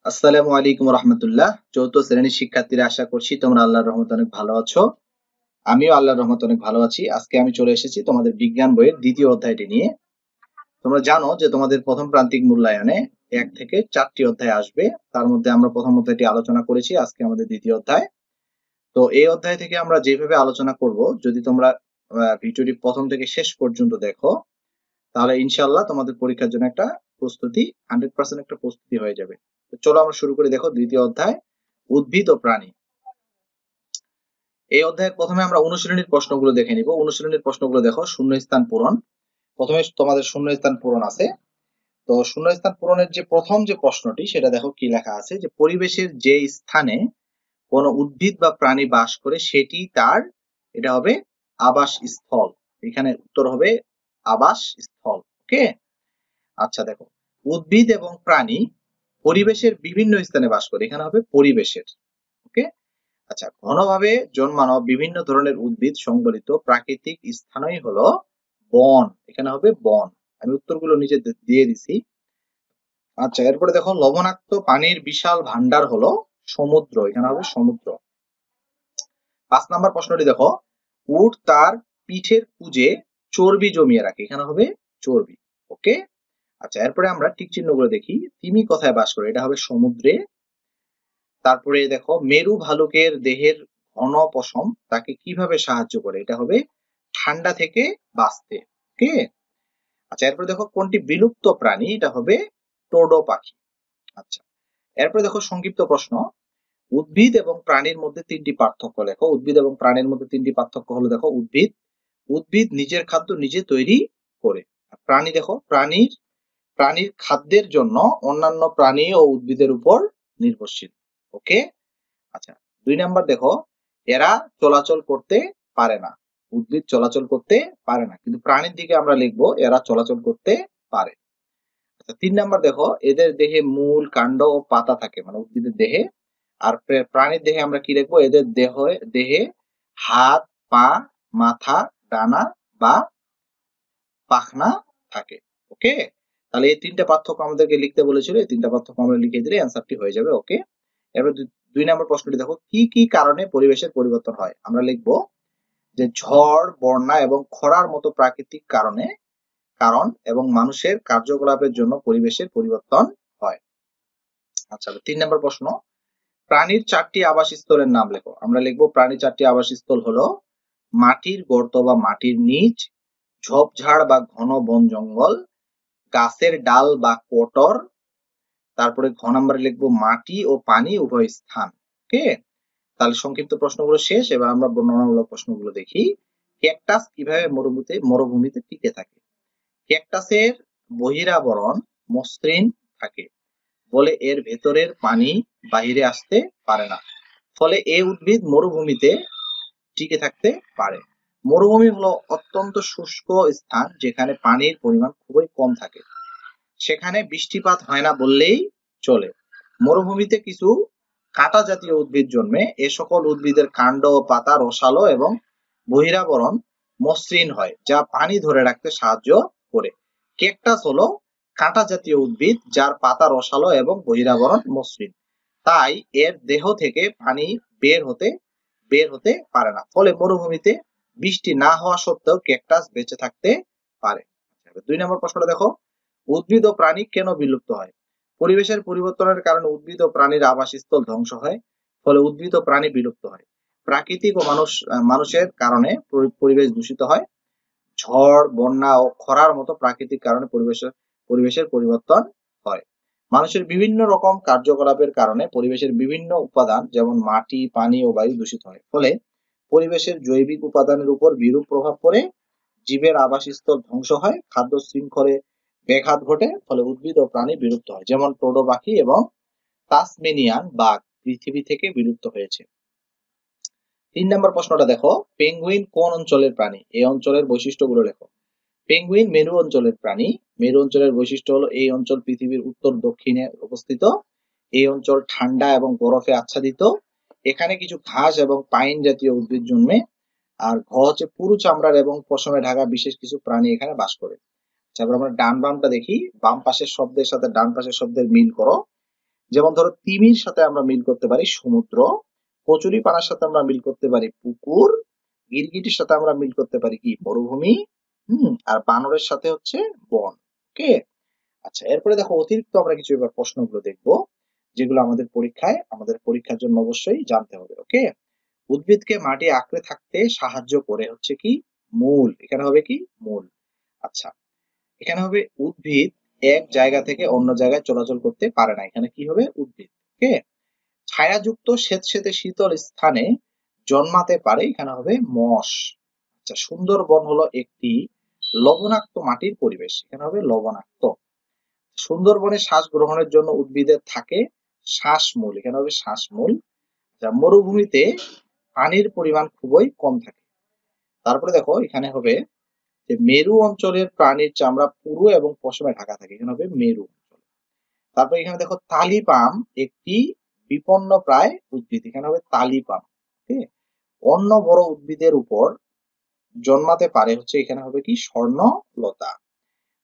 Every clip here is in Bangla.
আসসালামু আলাইকুম রহমতুল্লাহ। চৌদ্দ শ্রেণীর শিক্ষার্থীরা, আশা করছি তোমরা আল্লাহর রহমতে অনেক ভালো আছো। আমিও আল্লাহর রহমতে অনেক ভালো আছি। আজকে আমি চলে এসেছি তোমাদের বিজ্ঞান বইয়ের দ্বিতীয় অধ্যায়টি নিয়ে। তোমরা জানো যে তোমাদের প্রথম প্রান্তিক মূল্যায়নে 1 থেকে 4টি অধ্যায় আসবে। তার মধ্যে আমরা প্রথম অধ্যায়টি আলোচনা করেছি, আজকে আমাদের দ্বিতীয় অধ্যায়। তো এই অধ্যায় থেকে আমরা যেভাবে আলোচনা করব, যদি তোমরা ভিডিওটি প্রথম থেকে শেষ পর্যন্ত দেখো, তাহলে ইনশাআল্লাহ তোমাদের পরীক্ষার জন্য একটা প্রস্তুতি 100% একটা প্রস্তুতি হয়ে যাবে। তো চলো আমরা শুরু করে দেখো দ্বিতীয় অধ্যায়, উদ্ভিদ ও প্রাণী। এই অধ্যায়ের প্রথমে আমরা অনুশীলনীর প্রশ্নগুলো দেখে নিব। অনুশীলনীর প্রশ্নগুলো দেখো, শূন্যস্থান পূরণ। প্রথমে তোমাদের শূন্যস্থান পূরণ আছে। তো শূন্যস্থান পূরণের যে প্রথম যে প্রশ্নটি, সেটা দেখো কি লেখা আছে, যে পরিবেশের যে স্থানে কোন উদ্ভিদ বা প্রাণী বাস করে সেটি তার, এটা হবে আবাস স্থল। এখানে উত্তর হবে আবাস স্থল। ওকে, আচ্ছা দেখো, উদ্ভিদ এবং প্রাণী পরিবেশের বিভিন্ন স্থানে বাস করে, এখানে হবে পরিবেশের। ওকে, আচ্ছা, ঘনভাবে জন্মানো বিভিন্ন ধরনের উদ্ভিদ সংবলিত প্রাকৃতিক স্থানই হলো বন, এখানে হবে বন। আমি উত্তরগুলো নিচে দিয়ে দিছি। আচ্ছা, এরপরে দেখো, লবণাক্ত পানির বিশাল ভান্ডার হলো সমুদ্র, এখানে হবে সমুদ্র। 5 নাম্বার প্রশ্নটি দেখো, উট তার পিঠের কুঁজে চর্বি জমিয়ে রাখে, এখানে হবে চর্বি। ওকে, আচ্ছা, এরপরে আমরা টিক চিহ্নগুলো দেখি। তিমি কোথায় বাস করে, এটা হবে সমুদ্রে। তারপরে দেখো, মেরু ভালুকের দেহের ঘন পশম তাকে কিভাবে সাহায্য করে, এটা হবে ঠান্ডা থেকে বাঁচতে। ওকে, আচ্ছা, এরপরে দেখো, কোনটি বিলুপ্ত প্রাণী, এটা হবে টোডো পাখি। আচ্ছা, এরপরে দেখো, সংক্ষিপ্ত প্রশ্ন, উদ্ভিদ এবং প্রাণীর মধ্যে 3টি পার্থক্য লেখো। উদ্ভিদ এবং প্রাণীর মধ্যে 3টি পার্থক্য হলো, দেখো, উদ্ভিদ উদ্ভিদ নিজের খাদ্য নিজে তৈরি করে। প্রাণী দেখো, প্রাণীর খাদ্যের জন্য অন্যান্য প্রাণী ও উদ্ভিদের উপর নির্ভরশীল। ওকে, আচ্ছা, 2 নাম্বার দেখো, এরা চলাচল করতে পারে না। উদ্ভিদ চলাচল করতে পারে না, কিন্তু প্রাণীর দিকে আমরা লিখবো এরা চলাচল করতে পারে। আচ্ছা, 3 নাম্বার দেখো, এদের দেহে মূল, কাণ্ড ও পাতা থাকে, মানে উদ্ভিদের দেহে। আর প্রাণীর দেহে আমরা কি লিখবো, এদের দেহে হাত, পা, মাথা, ডানা বা পাখনা থাকে। ওকে, তাহলে এই 3টা পার্থক্য আমাদেরকে লিখতে বলেছিল, এই 3টা পার্থক্য আমরা লিখে দিলে অ্যান্সারটি হয়ে যাবে। ওকে, এবার 2 নম্বর প্রশ্নটি দেখো, কি কি কারণে পরিবেশের পরিবর্তন হয়। আমরা লিখবো যে ঝড়, বন্যা এবং খরার মতো প্রাকৃতিক কারণ এবং মানুষের কার্যকলাপের জন্য পরিবেশের পরিবর্তন হয়। আচ্ছা, 3 নম্বর প্রশ্ন, প্রাণীর 4টি আবাসস্থলের নাম লেখো। আমরা লিখবো প্রাণীর 4টি আবাসস্থল হলো মাটির গর্ত বা মাটির নিচ, ঝোপঝাড় বা ঘন বন জঙ্গল, গাছের ডাল বা কোটর। তারপরে ঘ নম্বরে লিখবো মাটি ও পানি উভয় স্থান। ওকে, তাহলে সংক্ষিপ্ত প্রশ্নগুলো শেষ। এবার আমরা বর্ণনামূলক প্রশ্নগুলো দেখি। ক্যাকটাস কিভাবে মরুভূমিতে টিকে থাকে। ক্যাকটাসের বহিরাবরণ মসৃণ থাকে, বলে এর ভেতরের পানি বাহিরে আসতে পারে না, ফলে এই উদ্ভিদ মরুভূমিতে টিকে থাকতে পারে। মরুভূমি হলো অত্যন্ত শুষ্ক স্থান, যেখানে পানির পরিমাণ খুবই কম থাকে, সেখানে বৃষ্টিপাত হয় না বললেই চলে। মরুভূমিতে কিছু কাঁটা জাতীয় উদ্ভিদ জন্মে, এ সকল উদ্ভিদের কাণ্ড ও পাতা রসালো এবং বহিরাবরণ মসৃণ হয়, যা পানি ধরে রাখতে সাহায্য করে। ক্যাকটাস হলো কাঁটা জাতীয় উদ্ভিদ যার পাতা রসালো এবং বহিরাবরণ মসৃণ, তাই এর দেহ থেকে পানি বের হতে পারে না, ফলে মরুভূমিতে বৃষ্টি না হওয়া সত্ত্বেও ক্যাকটাস বেঁচে থাকতে পারে। 2 নম্বর প্রশ্নটা দেখো, উদ্ভিদ ও প্রাণী কেন বিলুপ্ত হয়। পরিবেশের পরিবর্তনের কারণে উদ্ভিদ ও প্রাণীর আবাসস্থল ধ্বংস হয়, ফলে উদ্ভিদ ও প্রাণী বিলুপ্ত হয়। প্রাকৃতিক ও মানুষের কারণে পরিবেশ দূষিত হয়। ঝড়, বন্যা ও খরার মতো প্রাকৃতিক কারণে পরিবেশের পরিবর্তন হয়। মানুষের বিভিন্ন রকম কার্যকলাপের কারণে পরিবেশের বিভিন্ন উপাদান, যেমন মাটি, পানি ও বায়ু দূষিত হয়, ফলে পরিবেশের জৈবিক উপাদানের উপর বিরূপ প্রভাব পড়ে, জীবের আবাসস্থল ধ্বংস হয়, খাদ্য শৃঙ্খলে ব্যাঘাত ঘটে, ফলে উদ্ভিদ ও প্রাণী বিলুপ্ত হয়, যেমন টোডো পাখি এবং তাসমেনিয়ান বাঘ পৃথিবী থেকে বিলুপ্ত হয়েছে। 3 নম্বর প্রশ্নটা দেখো, পেঙ্গুইন কোন অঞ্চলের প্রাণী, এই অঞ্চলের বৈশিষ্ট্যগুলো লেখো। পেঙ্গুইন মেরু অঞ্চলের প্রাণী। মেরু অঞ্চলের বৈশিষ্ট্য হলো এই অঞ্চল পৃথিবীর উত্তর দক্ষিণে অবস্থিত। এই অঞ্চল ঠান্ডা এবং বরফে আচ্ছাদিত। এখানে কিছু ঘাস এবং পাইন জাতীয় উদ্ভিদ জন্মে। আর ঘ হচ্ছে পুরু চামড়ার এবং পশমে ঢাকা বিশেষ কিছু প্রাণী এখানে বাস করে। তারপর আমরা ডান বামটা দেখি। বাম পাশের শব্দের সাথে ডান পাশের শব্দের মিল করো। যেমন ধরো তিমির সাথে আমরা মিল করতে পারি সমুদ্র, কচুরিপানার সাথে আমরা মিল করতে পারি পুকুর, গিরগিটির সাথে আমরা মিল করতে পারি কি মরুভূমি, আর বানরের সাথে হচ্ছে বন। ওকে। আচ্ছা, এরপরে দেখো অতিরিক্ত আমরা কিছু এবার প্রশ্নগুলো দেখবো, যেগুলো আমাদের পরীক্ষার জন্য অবশ্যই জানতে হবে। ওকে। উদ্ভিদকে মাটি আঁকড়ে থাকতে সাহায্য করে হচ্ছে কি মূল, এখানে হবে কি মূল। আচ্ছা, এখানে হবে উদ্ভিদ এক জায়গা থেকে অন্য জায়গায় চলাচল করতে পারে না, এখানে কি হবে উদ্ভিদ। ওকে। ছায়াযুক্ত স্যাঁতসেঁতে শীতল স্থানে জন্মাতে পারে, এখানে হবে মশ। আচ্ছা, সুন্দরবন হলো একটি লবণাক্ত মাটির পরিবেশ, এখানে হবে লবণাক্ত। সুন্দরবনে শ্বাস গ্রহণের জন্য উদ্ভিদের থাকে শ্বাসমূল, এখানে হবে শ্বাসমূল। আচ্ছা, মরুভূমিতে পানির পরিমাণ খুবই কম থাকে। তারপরে দেখো এখানে হবে যে মেরু অঞ্চলের প্রাণীর চামড়া পুরু এবং পশমে ঢাকা থাকে, এখানে হবে মেরু অঞ্চল। তারপর এখানে দেখো তালি পাম একটি বিপন্ন প্রায় উদ্ভিদ, এখানে হবে তালি পাম। ঠিক, অন্য বড় উদ্ভিদের উপর জন্মাতে পারে হচ্ছে, এখানে হবে কি স্বর্ণলতা।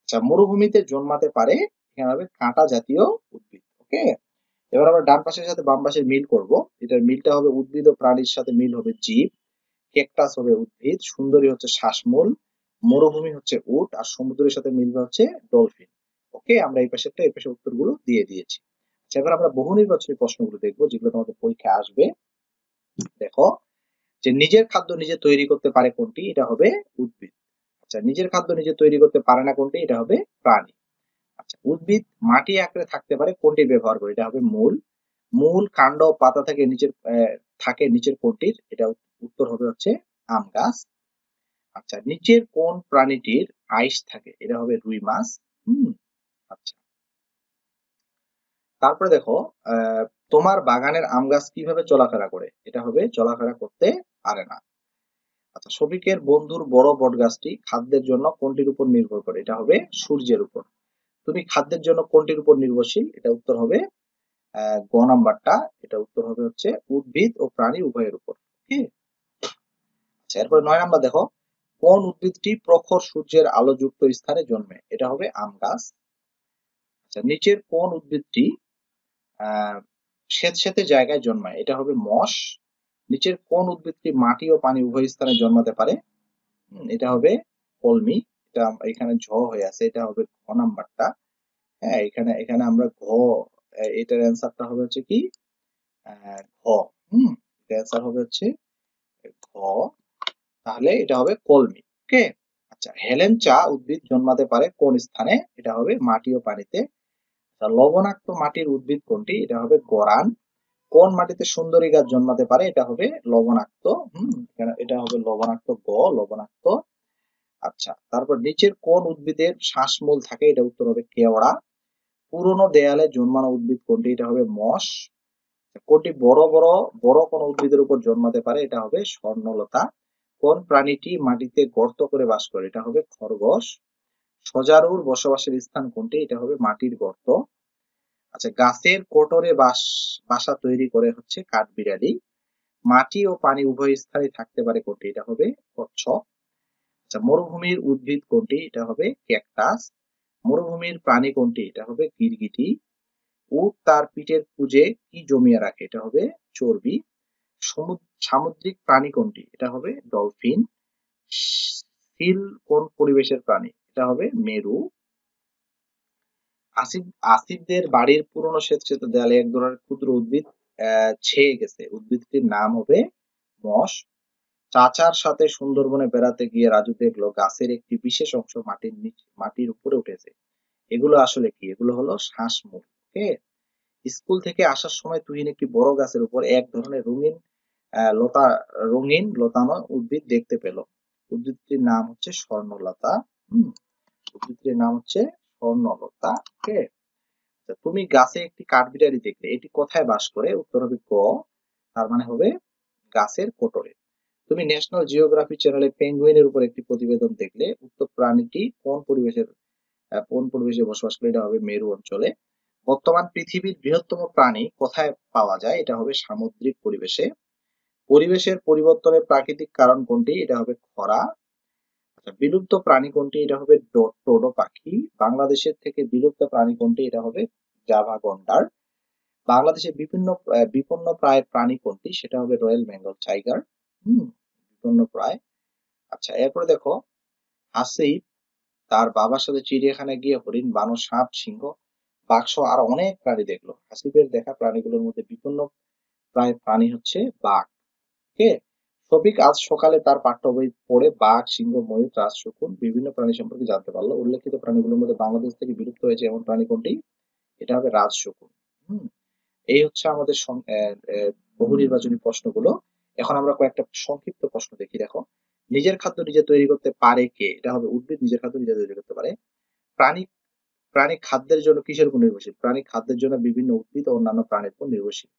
আচ্ছা, মরুভূমিতে জন্মাতে পারে, এখানে হবে কাঁটা জাতীয় উদ্ভিদ। ওকে। এবার আমরা ডান পাশের সাথে বাম পাশের মিল করব। এটার মিলটা হবে উদ্ভিদ ও প্রাণীর সাথে মিল হবে জীব, ক্যাকটাস হবে উদ্ভিদ, সুন্দরী হচ্ছে শ্বাসমূল, মরুভূমি হচ্ছে উট, আর সমুদ্রের সাথে মিলবে হচ্ছে ডলফিন। ওকে, আমরা এই পাশেরটা এই পাশে উত্তরগুলো দিয়ে দিয়েছি। আচ্ছা, এবার আমরা বহু নির্বাচনী প্রশ্নগুলো দেখবো, যেগুলো তোমাদের পরীক্ষায় আসবে। দেখো যে নিজের খাদ্য নিজে তৈরি করতে পারে কোনটি, এটা হবে উদ্ভিদ। আচ্ছা, নিজের খাদ্য নিজে তৈরি করতে পারে না কোনটি, এটা হবে প্রাণী। আচ্ছা, উদ্ভিদ মাটি আঁকড়ে থাকতে পারে কোনটি ব্যবহার করে, এটা হবে মূল। মূল, কাণ্ড, পাতা থেকে থাকে নিচের কোনটির, এটা উত্তর হবে হচ্ছে আম গাছ। আচ্ছা, নিচের কোন প্রাণীটির আইস থাকে, এটা হবে রুই মাছ। আচ্ছা, তারপরে দেখো তোমার বাগানের আম গাছ কিভাবে চলাফেরা করে, এটা হবে চলাফেরা করতে পারে না। আচ্ছা, শফিকের বন্ধুর বড় বট গাছটি খাদ্যের জন্য কোনটির উপর নির্ভর করে, এটা হবে সূর্যের উপর। তুমি খাদ্যের জন্য কোনটির উপর নির্ভরশীল, এটা উত্তর হবে গ নাম্বারটা, এটা উত্তর হবে হচ্ছে উদ্ভিদ ও প্রাণী উভয়ের উপর। ঠিক। আচ্ছা, এরপরে 9 নাম্বার দেখো, কোন উদ্ভিদটি প্রখর সূর্যের আলোযুক্ত স্থানে জন্মে, এটা হবে আম গাছ। আচ্ছা, নিচের কোন উদ্ভিদটি আহ স্যাঁতসেঁতে জায়গায় জন্মায়, এটা হবে মশ। নিচের কোন উদ্ভিদটি মাটি ও পানি উভয় স্থানে জন্মাতে পারে, এটা হবে কলমি। এটা এখানে ঝ হয়ে আছে, এটা হবে ঘ নাম্বারটা। হ্যাঁ, এখানে এখানে আমরা ঘ, এটার অ্যান্সারটা হবে হচ্ছে কি ঘ। এটা অ্যান্সার হবে হচ্ছে ঘ, তাহলে এটা হবে কলমি। ওকে। আচ্ছা, হেলেঞ্চা উদ্ভিদ জন্মাতে পারে কোন স্থানে, এটা হবে মাটি ও পানিতে। লবণাক্ত মাটির উদ্ভিদ কোনটি, এটা হবে গরান। কোন মাটিতে সুন্দরী গাছ জন্মাতে পারে, এটা হবে লবণাক্ত। এটা হবে লবণাক্ত, গ লবণাক্ত। আচ্ছা, তারপর নিচের কোন উদ্ভিদের শ্বাসমূল থাকে, এটা উত্তর হবে কেওড়া। পুরনো দেয়ালে জন্মানো উদ্ভিদ কোনটি, এটা হবে মশ। কোনটি বড় বড় বড় কোন উদ্ভিদের উপর জন্মাতে পারে, এটা হবে স্বর্ণলতা। কোন প্রাণীটি মাটিতে গর্ত করে বাস করে, এটা হবে খরগোশ। সজারুর বসবাসের স্থান কোনটি, এটা হবে মাটির গর্ত। আচ্ছা, গাছের কোটরে বাসা তৈরি করে হচ্ছে কাঠবিড়ালি। মাটি ও পানি উভয় স্থানে থাকতে পারে কোনটি, এটা হবে কচ্ছপ। আচ্ছা, মরুভূমির উদ্ভিদ কোনটি, এটা হবে ক্যাকটাস। মরুভূমির প্রাণী কোনটি, এটা হবে গিরগিটি। উট তার পিঠের কুঁজে কি জমিয়ে রাখে, এটা হবে চর্বি। সামুদ্রিক প্রাণী কোনটি, এটা হবে ডলফিন। সিল কোন পরিবেশের প্রাণী, এটা হবে মেরু। আসিফদের বাড়ির পুরনো স্যাঁতসেঁতে দেয়ালে এক ধরনের ক্ষুদ্র উদ্ভিদ ছেয়ে গেছে, উদ্ভিদটির নাম হবে মশ। চাচার সাথে সুন্দরবনে বেড়াতে গিয়ে রাজু দেখলো গাছের একটি বিশেষ অংশ মাটির উপরে উঠেছে, এগুলো আসলে কি, এগুলো হলো শ্বাসমূল। ওকে। স্কুল থেকে আসার সময় তুহিন একটি বড় গাছের উপর এক ধরনের লতা রঙিন লতানো উদ্ভিদ দেখতে পেল, উদ্ভিদটির নাম হচ্ছে স্বর্ণলতা। উদ্ভিদটির নাম হচ্ছে স্বর্ণলতা। ওকে। তুমি গাছে একটি কাঠবিড়ালি দেখলে, এটি কোথায় বাস করে, উত্তর হবে ক, তার মানে হবে গাছের কোটরে। তুমি ন্যাশনাল জিওগ্রাফি চ্যানেলে পেঙ্গুইনের উপর একটি প্রতিবেদন দেখলে, উত্তর প্রাণীটি কোন পরিবেশে বসবাস করে, এটা হবে মেরু অঞ্চলে। বর্তমান পৃথিবীর বৃহত্তম প্রাণী কোথায় পাওয়া যায়, এটা হবে সামুদ্রিক পরিবেশে। পরিবেশের পরিবর্তনের প্রাকৃতিক কারণ কোনটি, এটা হবে খরা। আচ্ছা, বিলুপ্ত প্রাণী কোনটি, এটা হবে ডোডো পাখি। বাংলাদেশের থেকে বিলুপ্ত প্রাণী কোনটি, এটা হবে জাভা গন্ডার। বাংলাদেশের বিপন্নপ্রায় প্রাণী কোনটি? সেটা হবে রয়্যাল বেঙ্গল টাইগার। বিপন্নপ্রায়। আচ্ছা, এরপরে দেখো, হাসিব তার বাবার সাথে চিড়িয়াখানায় গিয়ে হরিণ, বানর, সাপ, সিংহ, বাঘ সহ আরো অনেক প্রাণী দেখলো। হাসিবের দেখা প্রাণীগুলোর মধ্যে বিপন্ন প্রায় প্রাণী হচ্ছে বাঘ। ওকে। শফিক আজ সকালে তার পাঠ্য বই পড়ে বাঘ, সিংহ, ময়ূর, রাজ, শকুন বিভিন্ন প্রাণী সম্পর্কে জানতে পারলো। উল্লেখিত প্রাণীগুলোর মধ্যে বাংলাদেশ থেকে বিলুপ্ত হয়েছে এমন প্রাণী কোনটি? এটা হবে রাজ শকুন। হুম এই হচ্ছে আমাদের বহু নির্বাচনী প্রশ্নগুলো। এখন আমরা কয়েকটা সংক্ষিপ্ত প্রশ্ন দেখি। দেখো, নিজের খাদ্য নিজে তৈরি করতে পারে কে? এটা হবে উদ্ভিদ নিজের খাদ্য নিজে তৈরি করতে পারে। প্রাণী প্রাণী খাদ্যের জন্য কিসের উপর নির্ভরশীল? প্রাণী খাদ্যের জন্য বিভিন্ন উদ্ভিদ ও অন্যান্য প্রাণীর উপর নির্ভরশীল।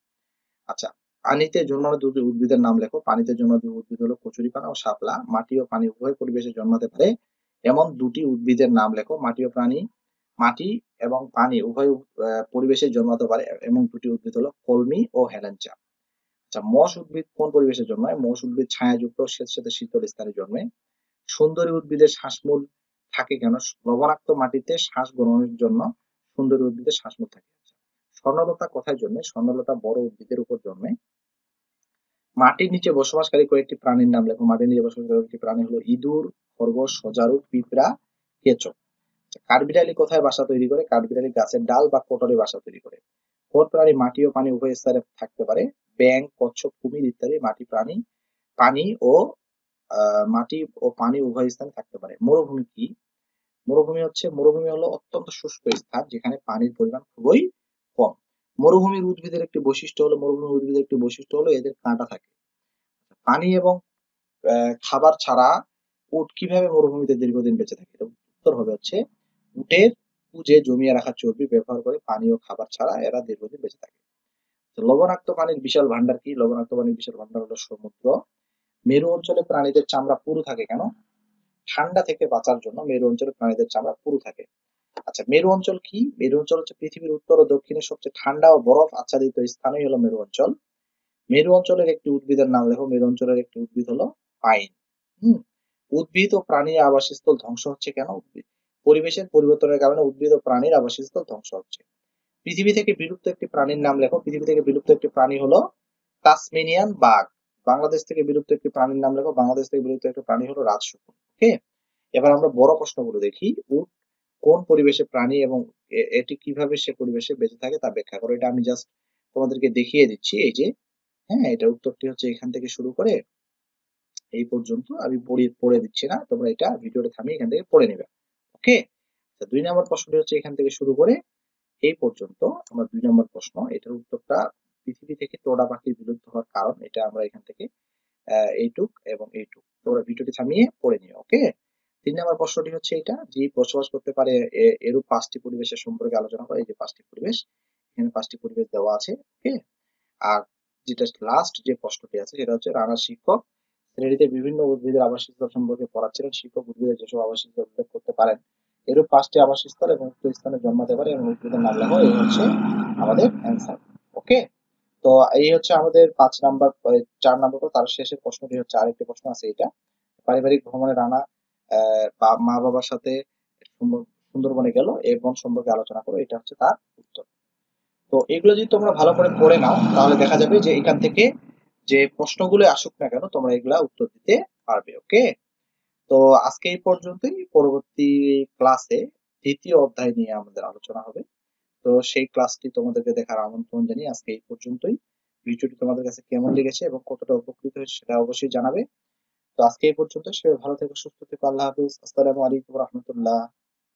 আচ্ছা, পানিতে জন্মানো দুটি উদ্ভিদের নাম লেখো। পানিতে জন্মানো দুটি উদ্ভিদ হলো কচুরিপানা ও শাপলা। মাটি ও পানি উভয় পরিবেশে জন্মাতে পারে এমন দুটি উদ্ভিদের নাম লেখো। মাটি এবং পানি উভয় পরিবেশে জন্মাতে পারে এমন দুটি উদ্ভিদ হলো কলমি ও হেলেঞ্চা। আচ্ছা, মশ উদ্ভিদ কোন পরিবেশে জন্মায়? মশ উদ্ভিদ ছায়াযুক্ত স্যাঁতসেঁতে শীতল স্থানে জন্মে। সুন্দরী উদ্ভিদের শ্বাসমূল থাকে কেন? লবণাক্ত মাটিতে শ্বাস গ্রহণের জন্য সুন্দরী উদ্ভিদের শ্বাসমূল থাকে। স্বর্ণলতা কোথায় জন্মে? স্বর্ণলতা বড় উদ্ভিদের উপর জন্মে। মাটির নিচে বসবাসকারী কয়েকটি প্রাণীর নাম লেখো। মাটির নিচে বসবাসকারী কয়েকটি প্রাণী হলো ইঁদুর, খরগোশ, সজারু, পিঁপড়া, কেঁচো। কাঠবিড়ালি কোথায় বাসা তৈরি করে? কাঠবিড়ালি গাছের ডাল বা কোটরে বাসা তৈরি করে। কোন প্রাণী মাটি ও পানি উভয় স্থানে থাকতে পারে? ব্যাঙ, কচ্ছপ, কুমির ইত্যাদি মাটি প্রাণী পানি ও মাটি ও পানি উভয় স্থানে থাকতে পারে। মরুভূমি কি? মরুভূমি হলো অত্যন্ত শুষ্ক স্থান যেখানে পানির পরিমাণ খুবই কম। মরুভূমির উদ্ভিদের একটি বৈশিষ্ট্য হলো এদের কাঁটা থাকে। পানি এবং খাবার ছাড়া উট কিভাবে মরুভূমিতে দীর্ঘদিন বেঁচে থাকে? উত্তর হবে হচ্ছে উটের পুঁজে জমিয়ে রাখা চর্বি ব্যবহার করে পানি ও খাবার ছাড়া এরা দীর্ঘদিন বেঁচে থাকে। তো লবণাক্ত পানির বিশাল ভান্ডার কি? লবণাক্ত পানির বিশাল ভান্ডার হলো সমুদ্র। মেরু অঞ্চলে প্রাণীদের চামড়া পুরু থাকে কেন? ঠান্ডা থেকে বাঁচার জন্য মেরু অঞ্চলে প্রাণীদের চামড়া পুরু থাকে। আচ্ছা, মেরু অঞ্চল কি? মেরু অঞ্চল হচ্ছে পৃথিবীর উত্তর ও দক্ষিণে সবচেয়ে ঠান্ডা ও বরফ আচ্ছাদিত স্থানই হলো মেরু অঞ্চল। মেরু অঞ্চলের একটি উদ্ভিদের নাম লেখো। মেরু অঞ্চলের একটি উদ্ভিদ হলো পাইন। হুম উদ্ভিদ ও প্রাণীর আবাসস্থল ধ্বংস হচ্ছে কেন? পরিবেশের পরিবর্তনের কারণে উদ্ভিদ ও প্রাণীর আবাসস্থল ধ্বংস হচ্ছে। পৃথিবী থেকে বিলুপ্ত একটি প্রাণীর নাম লেখো। পৃথিবী থেকে বিলুপ্ত একটি প্রাণী হলো তাসমেনিয়ান বাঘ। বাংলাদেশ থেকে বিলুপ্ত একটি প্রাণীর নাম লেখো। বাংলাদেশ থেকে বিলুপ্ত একটি প্রাণী হলো রাজশকুন। ওকে। এবার আমরা বড় প্রশ্নগুলো দেখি। উট কোন পরিবেশে প্রাণী এবং এটি কিভাবে সে পরিবেশে বেঁচে থাকে তা ব্যাখ্যা করো। এটা আমি জাস্ট তোমাদেরকে দেখিয়ে দিচ্ছি। এই যে, হ্যাঁ, এটা উত্তরটি হচ্ছে এখান থেকে শুরু করে এই পর্যন্ত। আমি পড়ে দিচ্ছি না, তোমরা এটা ভিডিওটা থামিয়ে এখান থেকে পড়ে নেবে। ওকে। 2 নম্বর প্রশ্নটি হচ্ছে এখান থেকে শুরু করে এই পর্যন্ত। আমার 2 নম্বর প্রশ্ন, এটার উত্তরটা পৃথিবী থেকে টোড়া পাখির বিলুপ্ত হওয়ার কারণ, এটা আমরা এখান থেকে এইটুক এবং এইটুক তোমরা ভিডিওটি থামিয়ে পড়ে নিও। ওকে। 3 নম্বর প্রশ্নটি হচ্ছে এটা, যে বসবাস করতে পারে এরূপ 5টি পরিবেশের সম্পর্কে আলোচনা করে। এই যে 5টি পরিবেশ, এখানে 5টি পরিবেশ দেওয়া আছে। ওকে। আর যেটা লাস্ট যে প্রশ্নটি আছে সেটা হচ্ছে, রানা শিক্ষক শ্রেণীতে বিভিন্ন উদ্ভিদের আবাসস্থল সম্পর্কে পড়াচ্ছিলেন। শিক্ষক উদ্ভিদের যেসব আবাসস্থল উল্লেখ করতে পারেন। এরূপ 5টি আবাসস্থল এবং উক্ত স্থানে জন্মাতে পারে এবং উদ্ভিদের নাম লেখো। এই হচ্ছে আমাদের অ্যান্সার। ওকে। তো এই হচ্ছে আমাদের 5 নাম্বার, 4 নাম্বার। তার শেষের প্রশ্নটি হচ্ছে, আরেকটি প্রশ্ন আছে এটা, পারিবারিক ভ্রমণে রানা মা বাবার সাথে সুন্দরবনে গেল, এই বন সম্পর্কে আলোচনা করো। এটা হচ্ছে তার উত্তর। তো এগুলো যদি তোমরা ভালো করে পড়ে নাও তাহলে দেখা যাবে যে এখান থেকে যে প্রশ্নগুলো আসুক না কেন তোমরা এগুলা উত্তর দিতে পারবে। ওকে। তো আজকে এই পর্যন্তই। পরবর্তী ক্লাসে 2য় অধ্যায় নিয়ে আমাদের আলোচনা হবে। তো সেই ক্লাসটি তোমাদেরকে দেখার আমন্ত্রণ জানিয়ে আজকে এই পর্যন্তই। ভিডিওটি তোমাদের কাছে কেমন লেগেছে এবং কতটা উপকৃত হয়েছে সেটা অবশ্যই জানাবে। তো আজকে এই পর্যন্ত। সবাই ভালো থেকো, সুস্থ থেকো। আল্লাহ হাফিজ। আসসালামু আলাইকুম রহমতুল্লাহ।